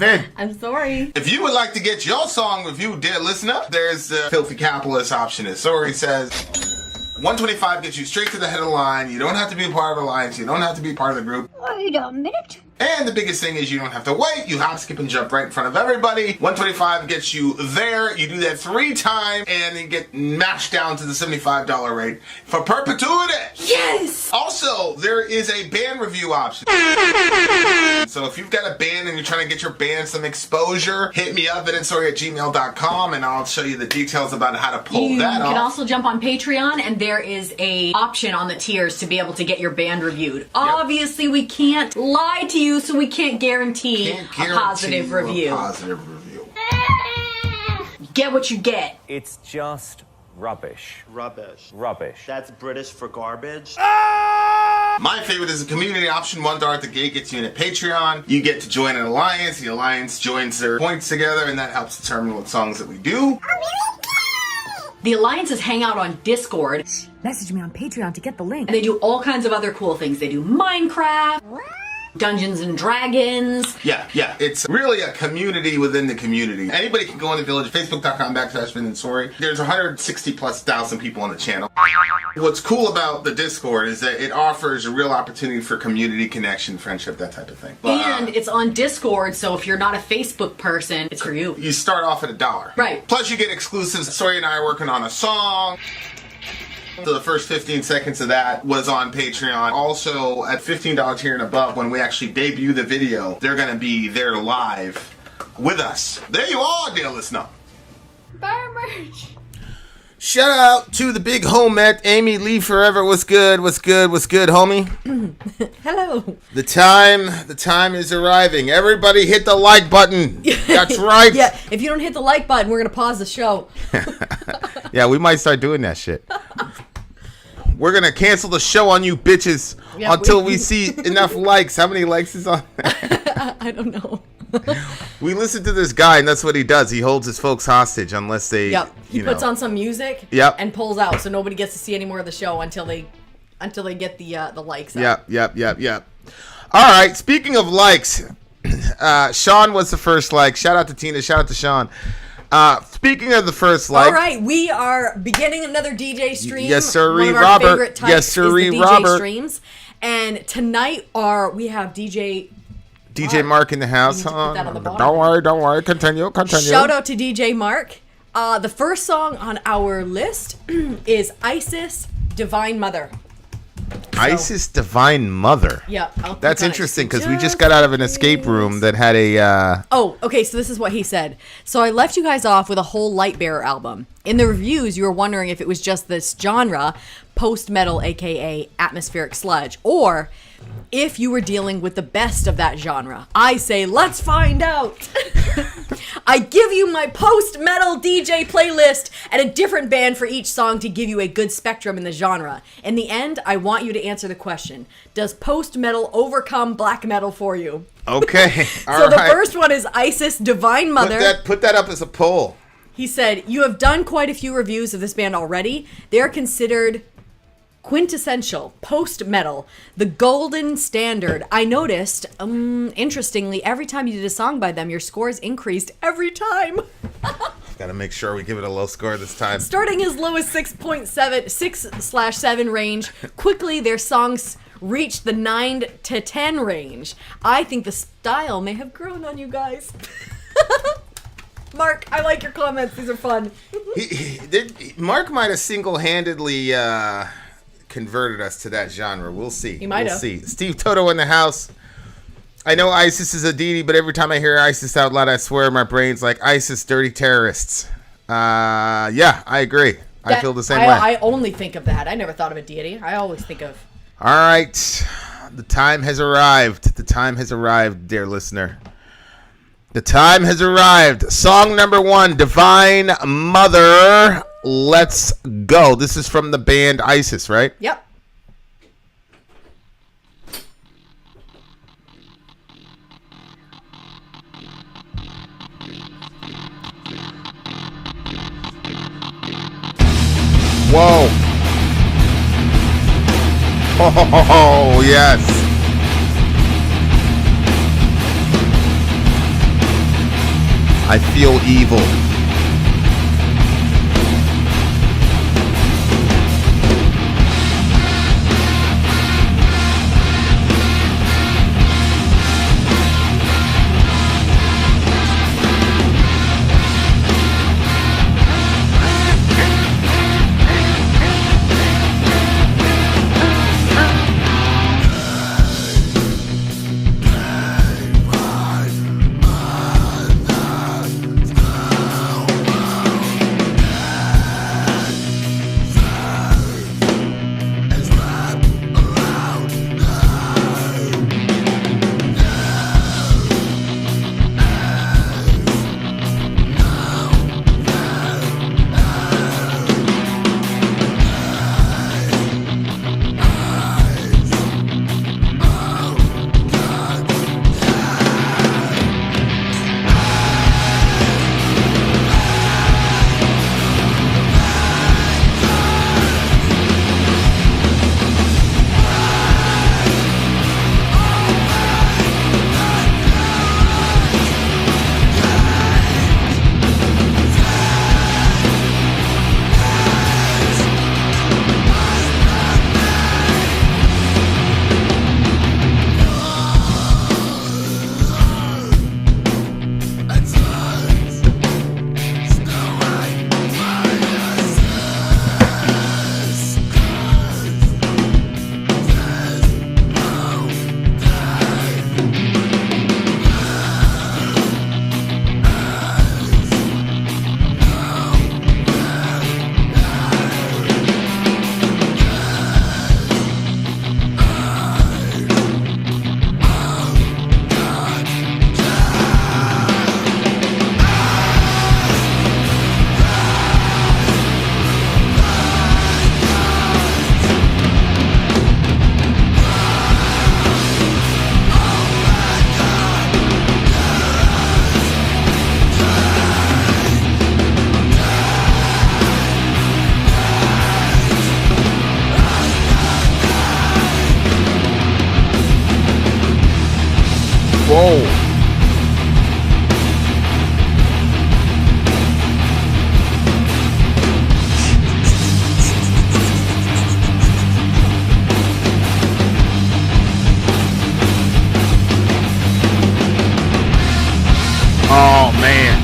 Vin. I'm sorry. If you would like to get your song reviewed, dear listener, there's the filthy capitalist option. As Sori says, $125 gets you straight to the head of the line. You don't have to be a part of the alliance. You don't have to be part of the group. Wait a minute. And the biggest thing is you don't have to wait. You hop, skip, and jump right in front of everybody. $125 gets you there. You do that 3 times, and you get mashed down to the $75 rate for perpetuity. Yes! Also, there is a band review option. So if you've got a band and you're trying to get your band some exposure, hit me up at insori@gmail.com, and I'll show you the details about how to pull that off. You can also jump on Patreon, and there is a option on the tiers to be able to get your band reviewed. Yep. Obviously, we can't lie to you, so we can't guarantee a positive review. Get what you get. It's just rubbish. Rubbish. Rubbish. That's British for garbage. My favorite is the community option. $1 at the gate gets you in at Patreon. You get to join an alliance. The alliance joins their points together, and that helps determine what songs that we do. The alliances hang out on Discord. Message me on Patreon to get the link. And they do all kinds of other cool things. They do Minecraft, Dungeons and Dragons. Yeah. It's really a community within the community. Anybody can go on the village, facebook.com/Vin and Sori. There's 160,000+ people on the channel. What's cool about the Discord is that it offers a real opportunity for community connection, friendship, that type of thing. And it's on Discord, so if you're not a Facebook person, it's for you. You start off at $1. Right. Plus you get exclusives. Sori and I are working on a song. So the first 15 seconds of that was on Patreon. Also, at $15 tier and above, when we actually debut the video, they're going to be there live with us. There you are, dear listener. Buy merch. Shout out to the big homette, Amy Lee Forever. What's good, homie? Hello. The time is arriving. Everybody hit the like button. That's right. Yeah, if you don't hit the like button, we're going to pause the show. Yeah, we might start doing that shit. We're going to cancel the show on you bitches until we see enough likes. How many likes is on there? I don't know. We listen to this guy, and that's what he does. He holds his folks hostage unless they, He puts on some music and pulls out, so nobody gets to see any more of the show until they get the likes out. Yep. All right, speaking of likes, Sean was the first like. Shout out to Tina. Shout out to Sean. Speaking of the first like. All right, we are beginning another DJ stream. Yes, sir, One of our Robert. favorite types Yes, sir, is the DJ Robert. streams. And tonight we have DJ Mark in the house. Put that on the bottom. Don't worry. Continue. Shout out to DJ Mark. The first song on our list is Isis, Divine Mother. Isis, Divine Mother. Yeah. That's interesting because we just got out of an escape room that had a... Oh, okay, so this is what he said. So I left you guys off with a whole Lightbearer album. In the reviews, you were wondering if it was just this genre, post-metal, aka atmospheric sludge, or if you were dealing with the best of that genre. I say, let's find out. I give you my post-metal DJ playlist and a different band for each song to give you a good spectrum in the genre. In the end, I want you to answer the question, does post-metal overcome black metal for you? Okay, So the first one is Isis, Divine Mother. Put that up as a poll. He said, you have done quite a few reviews of this band already. They're considered quintessential post-metal, the golden standard. I noticed, interestingly, every time you did a song by them, your scores increased every time. Gotta make sure we give it a low score this time. Starting as low as 6/7 range, quickly their songs reached the 9 to 10 range. I think the style may have grown on you guys. Mark, I like your comments. These are fun. Mark might have single-handedly converted us to that genre. We'll see. He might have. See. Steve Toto in the house. I know ISIS is a deity, but every time I hear ISIS out loud, I swear my brain's like ISIS, dirty terrorists. Yeah, I agree. I feel the same way. I only think of that. I never thought of a deity. I always think of... All right. The time has arrived. The time has arrived, dear listener. The time has arrived. Song number 1, Divine Mother. Let's go. This is from the band ISIS, right? Yep. Whoa. Oh, yes. I feel evil. Whoa. Oh, man.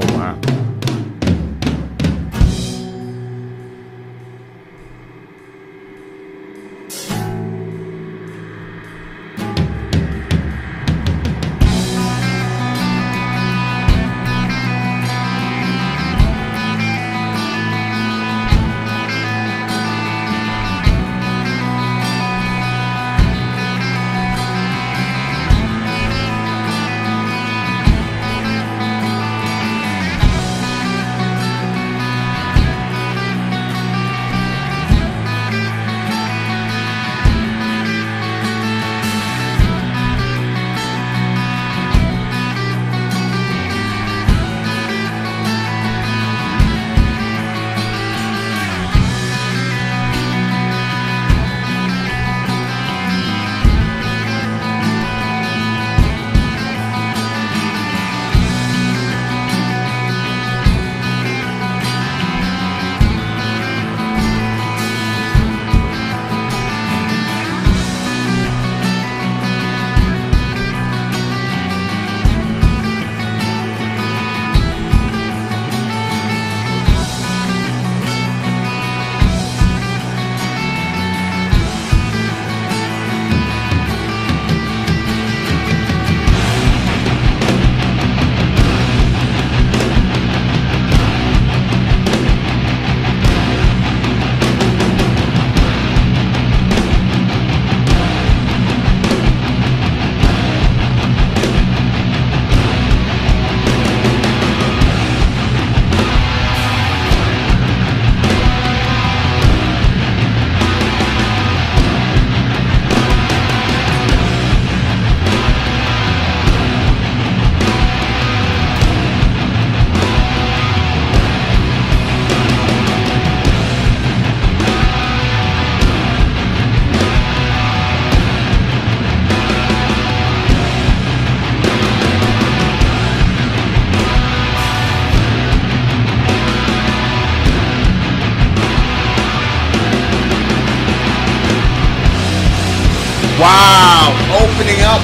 Oh, wow.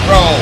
bro.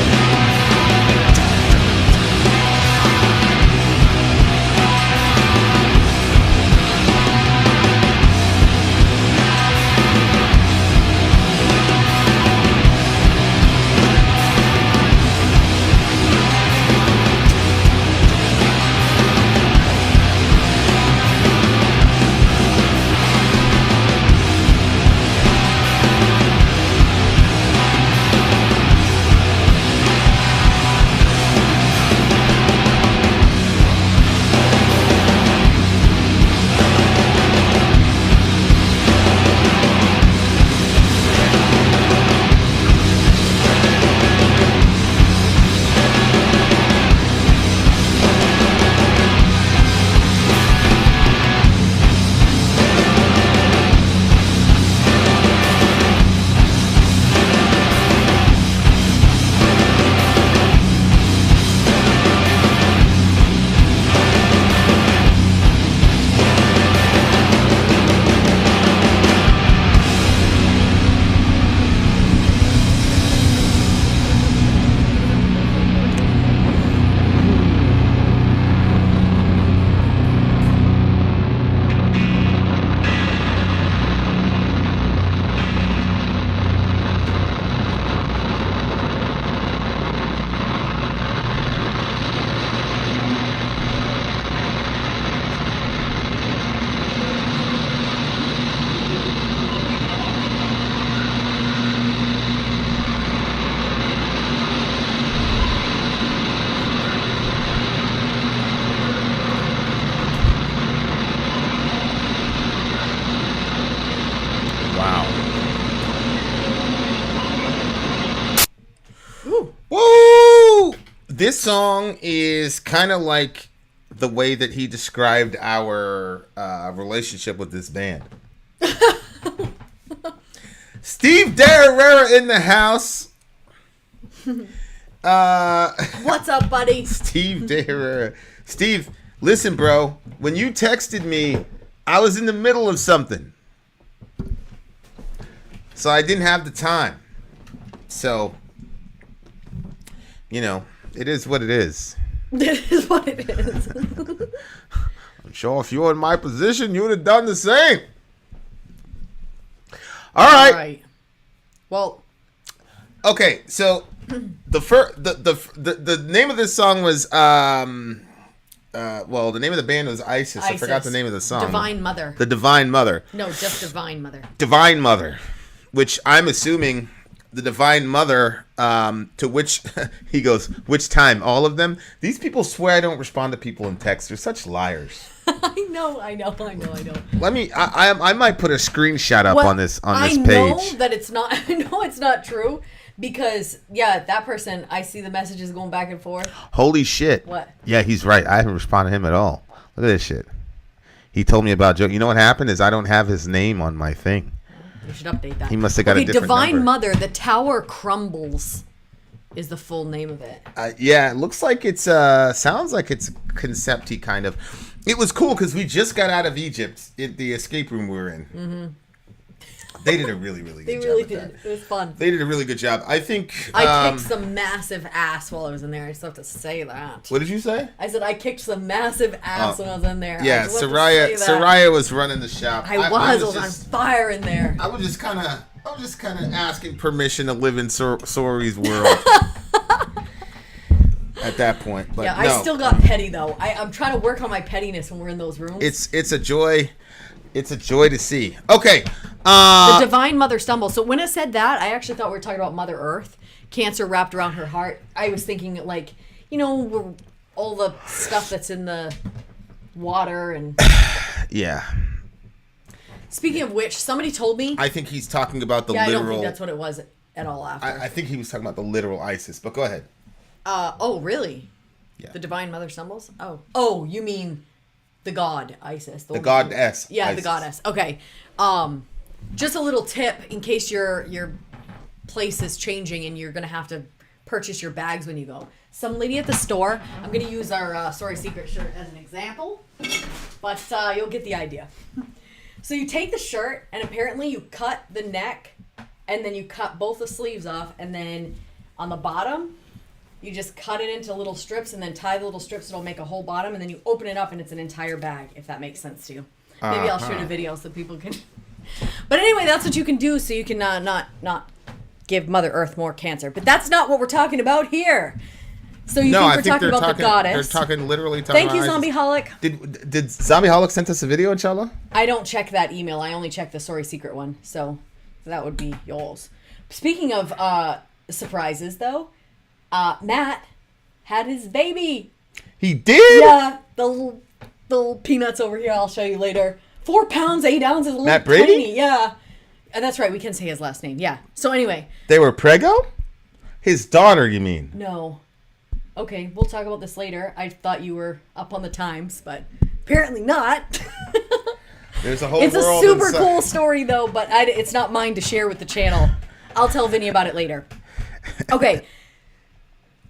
Woo! This song is kind of like the way that he described our relationship with this band. Steve Derrera in the house. What's up, buddy? Steve Derrera. Steve, listen, bro. When you texted me, I was in the middle of something. So I didn't have the time. So, you know, it is what it is. It is what it is. I'm sure if you were in my position, you would have done the same. All right. Well, okay. So the name of this song was the name of the band was ISIS. I forgot the name of the song. Divine Mother. The Divine Mother. No, just Divine Mother. Divine Mother, which I'm assuming the Divine Mother, to which he goes, which time? All of them? These people swear I don't respond to people in text. They're such liars. I know. Let me. I might put a screenshot up on this page. I know that it's not. I know it's not true because that person. I see the messages going back and forth. Holy shit! What? Yeah, he's right. I haven't responded to him at all. Look at this shit. He told me about Joe. You know what happened is I don't have his name on my thing. You should update that. He must have got a different Divine number. Mother, the Tower Crumbles is the full name of it. Yeah, it looks like it's sounds like it's concept-y kind of. It was cool because we just got out of Egypt in the escape room we were in. Mm-hmm. They did a really, really good job. They really did. It was fun. They did a really good job. I think I kicked some massive ass while I was in there. I still have to say that. What did you say? I said I kicked some massive ass when I was in there. Yeah, Soraya was running the shop. I was on fire in there. I was just kind of asking permission to live in Sori's world. At that point, but I still got petty though. I'm trying to work on my pettiness when we're in those rooms. It's a joy. It's a joy to see. Okay. The Divine Mother stumbles. So when it said that, I actually thought we were talking about Mother Earth. Cancer wrapped around her heart. I was thinking like, all the stuff that's in the water and. Yeah. Speaking of which, somebody told me. I think he's talking about the literal. I don't think that's what it was at all after. I think he was talking about the literal ISIS, but go ahead. Oh, really? Yeah. The Divine Mother stumbles? Oh, you mean the god Isis. The goddess. Yeah, Isis. the goddess. Okay. Just a little tip in case your place is changing and you're going to have to purchase your bags when you go. Some lady at the store, I'm going to use our Sorry Secret shirt as an example, but you'll get the idea. So you take the shirt and apparently you cut the neck and then you cut both the sleeves off and then on the bottom, you just cut it into little strips and then tie the little strips. It'll make a whole bottom, and then you open it up and it's an entire bag, if that makes sense to you. Maybe I'll shoot a video so people can... But anyway, that's what you can do so you can not give Mother Earth more cancer. But that's not what we're talking about here. So you think we're talking about the goddess. They're talking literally Thank you, Zombieholic. Did Zombieholic sent us a video, inshallah? I don't check that email. I only check the Sorry Secret one. So that would be yours. Speaking of surprises, though, Matt had his baby. He did? Yeah, the little peanuts over here. I'll show you later. 4 pounds, 8 ounces. Matt Brady? Tiny. Yeah. That's right. We can say his last name. Yeah. So anyway. They were preggo? His daughter, you mean? No. Okay, we'll talk about this later. I thought you were up on the times, but apparently not. There's a whole It's a world super inside. cool story, though, but it's not mine to share with the channel. I'll tell Vinny about it later. Okay.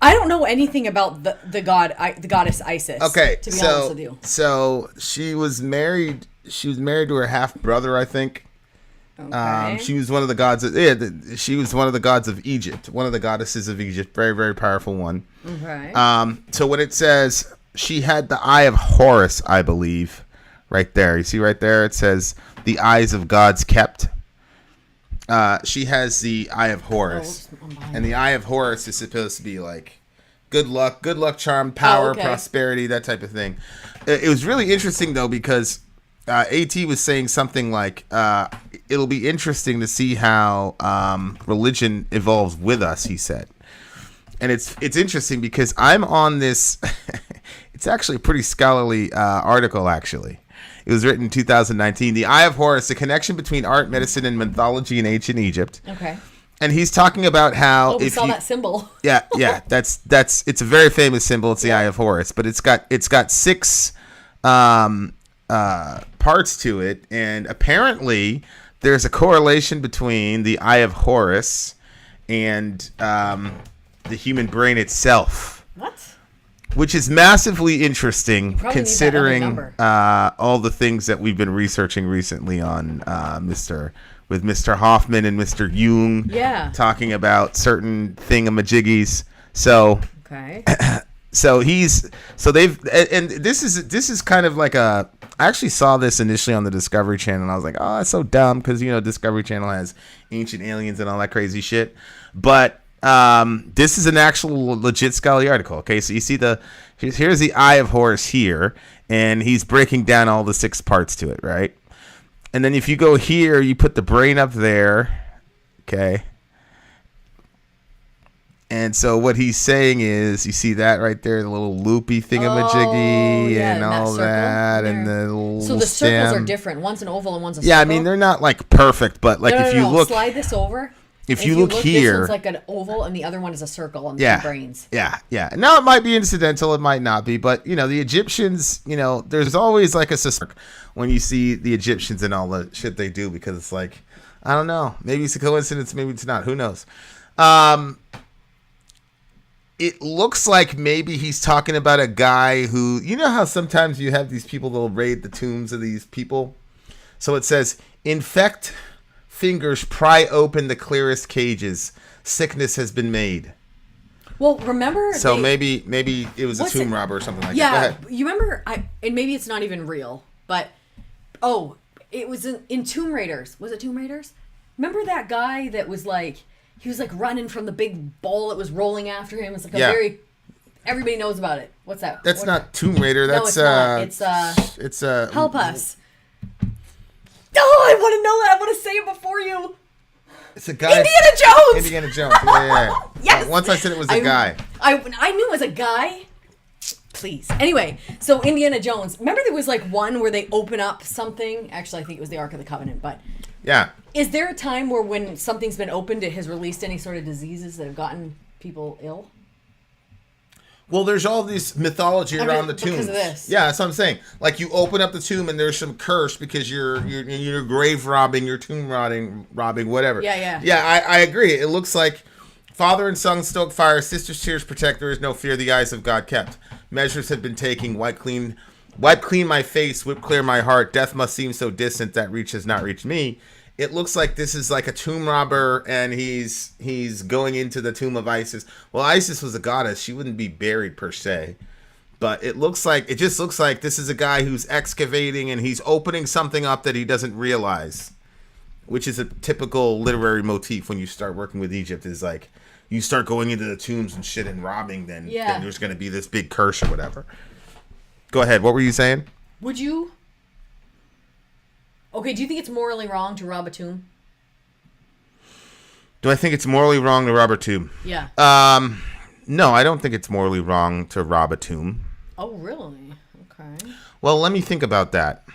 I don't know anything about the goddess Isis. Okay, to be honest with you. So she was married. She was married to her half brother, I think. Okay. She was one of the gods. She was one of the gods of Egypt. One of the goddesses of Egypt. Very, very powerful one. Okay. So when it says she had the eye of Horus, I believe, right there. You see right there, it says the eyes of gods kept. She has the eye of Horus, and the eye of Horus is supposed to be like good luck, charm, power, prosperity, that type of thing. It was really interesting though because AT was saying something like it'll be interesting to see how religion evolves with us. He said, and it's interesting because I'm on this. It's actually a pretty scholarly article. Actually, it was written in 2019. The Eye of Horus: A Connection Between Art, Medicine, and Mythology in Ancient Egypt. Okay. And he's talking about how we saw that symbol. Yeah. That's it's a very famous symbol. It's the Eye of Horus, but it's got 6 parts to it, and apparently there's a correlation between the Eye of Horus and the human brain itself. What? Which is massively interesting considering that all the things that we've been researching recently on Mr. Hoffman and Mr. Jung. Yeah. Talking about certain thingamajiggies. So Okay. This is kind of like I actually saw this initially on the Discovery Channel and I was like, oh, that's so dumb because Discovery Channel has ancient aliens and all that crazy shit. But this is an actual legit scholarly article. Okay, so you see here's the Eye of Horus here, and he's breaking down all the 6 parts to it, right? And then if you go here, you put the brain up there, okay? And so what he's saying is, you see that right there, the little loopy thingamajiggy and all that, and the little So the stem. circles are different. One's an oval and one's a circle. Yeah, I mean they're not like perfect, but like No, if you look, slide this over. If you look here, this one's like an oval and the other one is a circle on the brains. Yeah. Now it might be incidental, it might not be, but the Egyptians, there's always like a suspect when you see the Egyptians and all the shit they do because it's like, I don't know, maybe it's a coincidence, maybe it's not, who knows. It looks like maybe he's talking about a guy who, how sometimes you have these people that'll raid the tombs of these people. So it says, infect fingers, pry open the clearest cages. Sickness has been made. Well, remember. So maybe it was a tomb robber or something like that. Go ahead. You remember? And maybe it's not even real, but it was in Tomb Raiders. Was it Tomb Raiders? Remember that guy that was like he was like running from the big ball that was rolling after him. It's like everybody knows about it. What's that? That's not Tomb Raider. That's no, it's not. It's help us. Oh, I want to know that. I want to say it before you. It's a guy. Indiana Jones. Yeah. Yes. Once I said it was a guy. I knew it was a guy. Please. Anyway, so Indiana Jones. Remember there was like one where they open up something. Actually, I think it was the Ark of the Covenant, but. Yeah. Is there a time where when something's been opened, it has released any sort of diseases that have gotten people ill? Well, there's all this mythology around the tombs. Because of this. Yeah, that's what I'm saying. Like you open up the tomb and there's some curse because you're grave robbing, you're tomb robbing, whatever. Yeah. Yeah, I agree. It looks like father and son stoke fire, sister's tears protect. There is no fear. The eyes of God kept. Measures have been taken. Wipe clean my face. Whip clear my heart. Death must seem so distant that reach has not reached me. it looks like this is like a tomb robber, and he's going into the tomb of Isis. Well, Isis was a goddess; she wouldn't be buried per se. But it just looks like this is a guy who's excavating, and he's opening something up that he doesn't realize, which is a typical literary motif when you start working with Egypt. Is like you start going into the tombs and shit and robbing, then there's going to be this big curse or whatever. Go ahead. What were you saying? Would you? Okay, do you think it's morally wrong to rob a tomb? Do I think it's morally wrong to rob a tomb? Yeah. No, I don't think it's morally wrong to rob a tomb. Oh, really? Okay. Well, let me think about that.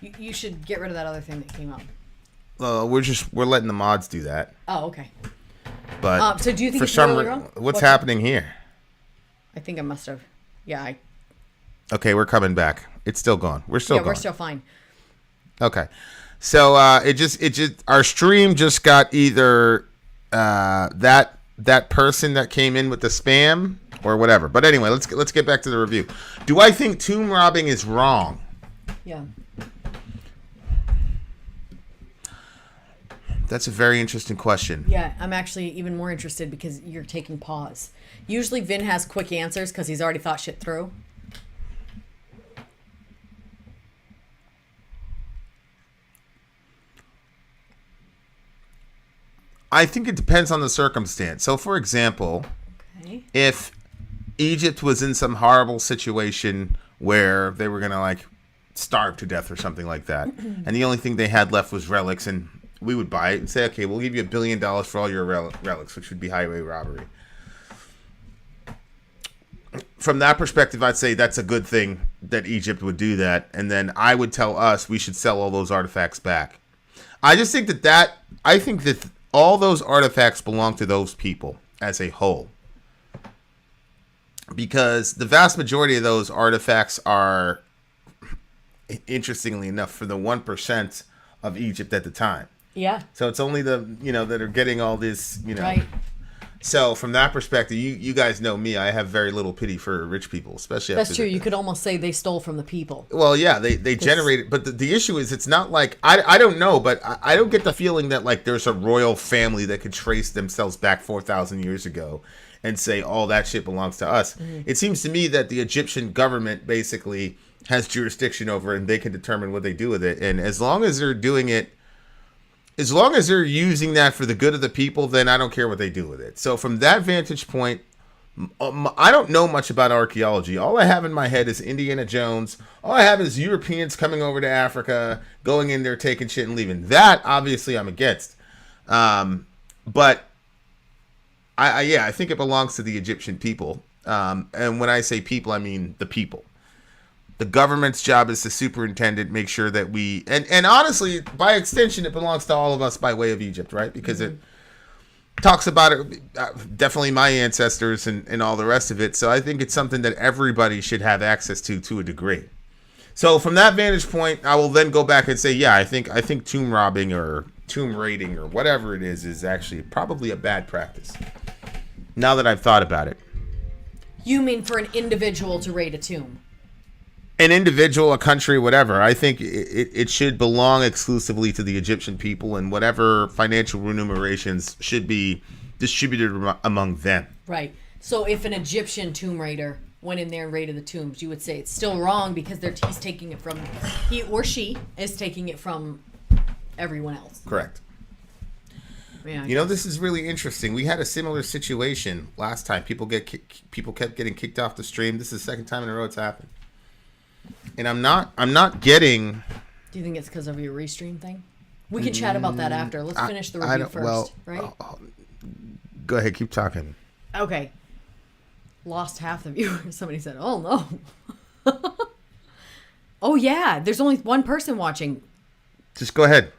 You should get rid of that other thing that came up. We're letting the mods do that. Oh, okay. But so do you think it's morally wrong? What's happening here? I think I must have. Yeah. Okay, we're coming back. It's still gone. We're still gone. We're still fine. Okay. So it just our stream just got either that person that came in with the spam or whatever. But anyway, let's get back to the review. Do I think tomb robbing is wrong? Yeah. That's a very interesting question. Yeah, I'm actually even more interested because you're taking pause. Usually Vin has quick answers because he's already thought shit through. I think it depends on the circumstance. So, for example, if Egypt was in some horrible situation where they were going to, like, starve to death or something like that, and the only thing they had left was relics, and we would buy it and say, okay, we'll give you $1 billion for all your relics, which would be highway robbery. From that perspective, I'd say that's a good thing that Egypt would do that, and then I would tell us we should sell all those artifacts back. I just think I think that all those artifacts belong to those people as a whole. Because the vast majority of those artifacts are, interestingly enough, for the 1% of Egypt at the time. Yeah. So it's only that are getting all this, Right. So from that perspective, you guys know me. I have very little pity for rich people, especially That's after true. You could almost say they stole from the people. Well, yeah, they generated, but the issue is it's not like I don't know, but I don't get the feeling that like there's a royal family that could trace themselves back 4,000 years ago and say all that shit belongs to us. Mm-hmm. It seems to me that the Egyptian government basically has jurisdiction over it and they can determine what they do with it. And as long as they're doing it, as long as they're using that for the good of the people, then I don't care what they do with it. So from that vantage point, I don't know much about archaeology. All I have in my head is Indiana Jones. All I have is Europeans coming over to Africa, going in there, taking shit and leaving. That, obviously, I'm against. But I think it belongs to the Egyptian people. And when I say people, I mean the people. The government's job is to superintend it, make sure that we... And honestly, by extension, it belongs to all of us by way of Egypt, right? Because it talks about it, definitely my ancestors and all the rest of it. So I think it's something that everybody should have access to a degree. So from that vantage point, I will then go back and say, yeah, I think tomb robbing or tomb raiding or whatever it is actually probably a bad practice. Now that I've thought about it. You mean for an individual to raid a tomb? An individual, a country, whatever. I think it should belong exclusively to the Egyptian people, and whatever financial remunerations should be distributed among them. Right. So if an Egyptian tomb raider went in there and raided the tombs, you would say it's still wrong because he's taking it from... He or she is taking it from everyone else. Correct. Yeah, this is really interesting. We had a similar situation last time. People kept getting kicked off the stream. This is the second time in a row it's happened. And I'm not getting... Do you think it's because of your restream thing? We can chat about that after. Let's finish the review first, right? Go ahead, keep talking. Okay. Lost half the viewers. Somebody said, oh no. Oh yeah, there's only one person watching. Just go ahead.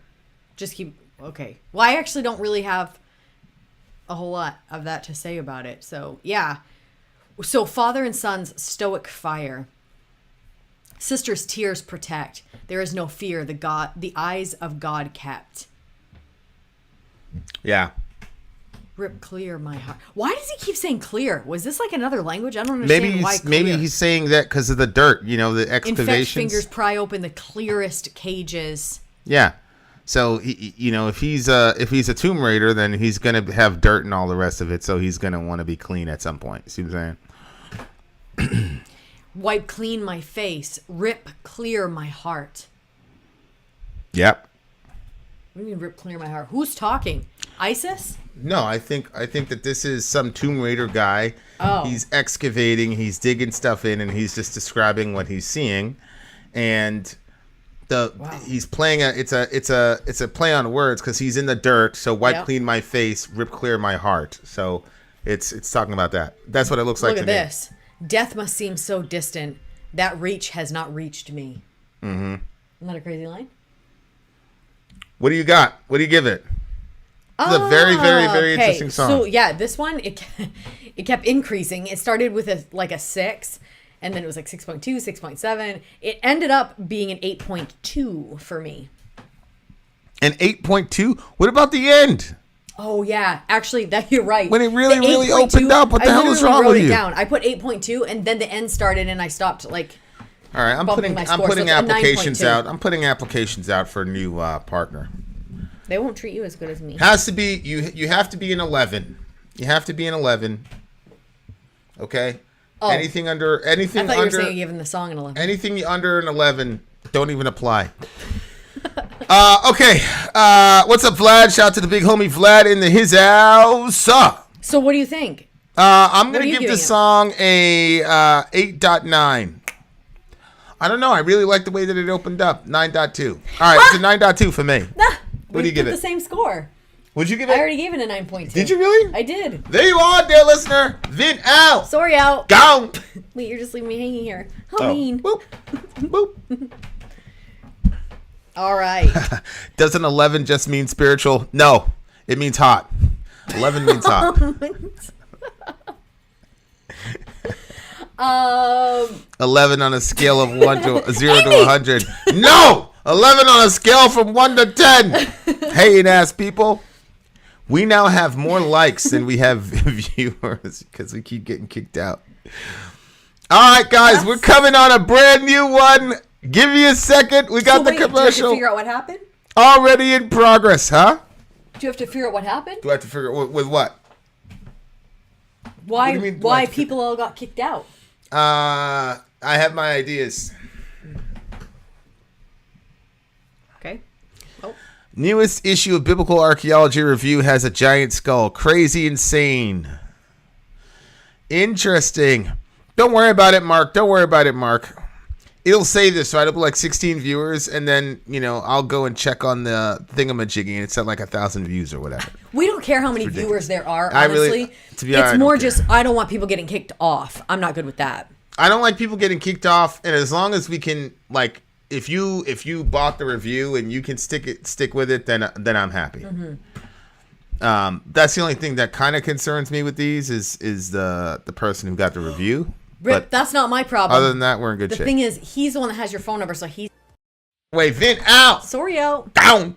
Just keep... Okay. Well, I actually don't really have a whole lot of that to say about it. So, yeah. So, father and son's stoic fire. Sister's tears protect. There is no fear. The eyes of God kept. Yeah. Rip clear my heart. Why does he keep saying clear? Was this like another language? I don't understand why clear. Maybe he's saying that because of the dirt, the excavation. Infect fingers pry open the clearest cages. Yeah. So if he's a Tomb Raider, then he's gonna have dirt and all the rest of it. So he's gonna want to be clean at some point. See what I'm saying? Wipe clean my face, rip clear my heart. Yep. What do you mean rip clear my heart? Who's talking? ISIS? No, I think that this is some Tomb Raider guy. Oh. He's excavating, he's digging stuff in, and he's just describing what he's seeing, and he's playing it's a play on words because he's in the dirt. So wipe clean my face, rip clear my heart. So it's talking about that. That's what it looks like to me. Look at this. Death must seem so distant. That reach has not reached me. Mm-hmm. Isn't that a crazy line? What do you got? What do you give it? It's a very, very, very interesting song. So yeah, this one it kept increasing. It started with a 6, and then it was like 6.2, 6.7. It ended up being an 8.2 for me. An 8.2? What about the end? Oh yeah, actually, that you're right. When it really, really opened up, what the hell is wrong with you? I put 8.2, and then the end started, and I stopped like. All right, I'm putting applications out. I'm putting applications out for a new partner. They won't treat you as good as me. Has to be you have to be an 11. You have to be an 11. Okay. Oh. Anything under I thought under you were saying giving the song an 11. anything under an 11, don't even apply. Okay. What's up, Vlad? Shout out to the big homie Vlad in his house. So what do you think? I'm gonna give the song a 8.9. I don't know. I really like the way that it opened up. 9.2. All right, it's a 9.2 for me. What do you give it? The same score. What'd you give it? I already gave it a 9.2. Did you really? I did. There you are, dear listener. Vin out. Sorry out. Gone. Wait, you're just leaving me hanging here. How mean. Boop. Boop. All right. Does an 11 just mean spiritual? No, it means hot. 11 means hot. 11 on a scale of 0 to 100. No! 11 on a scale from 1 to 10. Hating ass people. We now have more likes than we have viewers because we keep getting kicked out. All right, guys, we're coming on a brand new one. Give me a second. We got the commercial. Do you have to figure out what happened? Already in progress, huh? Do you have to figure out what happened? Do I have to figure out with what? Why? What do you mean, Why people all got kicked out? I have my ideas. Okay. Oh. Newest issue of Biblical Archaeology Review has a giant skull. Crazy insane. Interesting. Don't worry about it, Mark. Don't worry about it, Mark. It'll say this, right? It'll be like 16 viewers, and then, I'll go and check on the thingamajiggy, and it's at like 1,000 views or whatever. We don't care how many viewers there are, honestly. It's more just, I don't want people getting kicked off. I'm not good with that. I don't like people getting kicked off, and as long as we can, like, if you bought the review and you can stick with it, then I'm happy. Mm-hmm. That's the only thing that kind of concerns me with these is the person who got the review. Rip, but that's not my problem. Other than that, we're in good shape. The thing is, he's the one that has your phone number, so he's... Wait, Vin out! Sorry out. Down!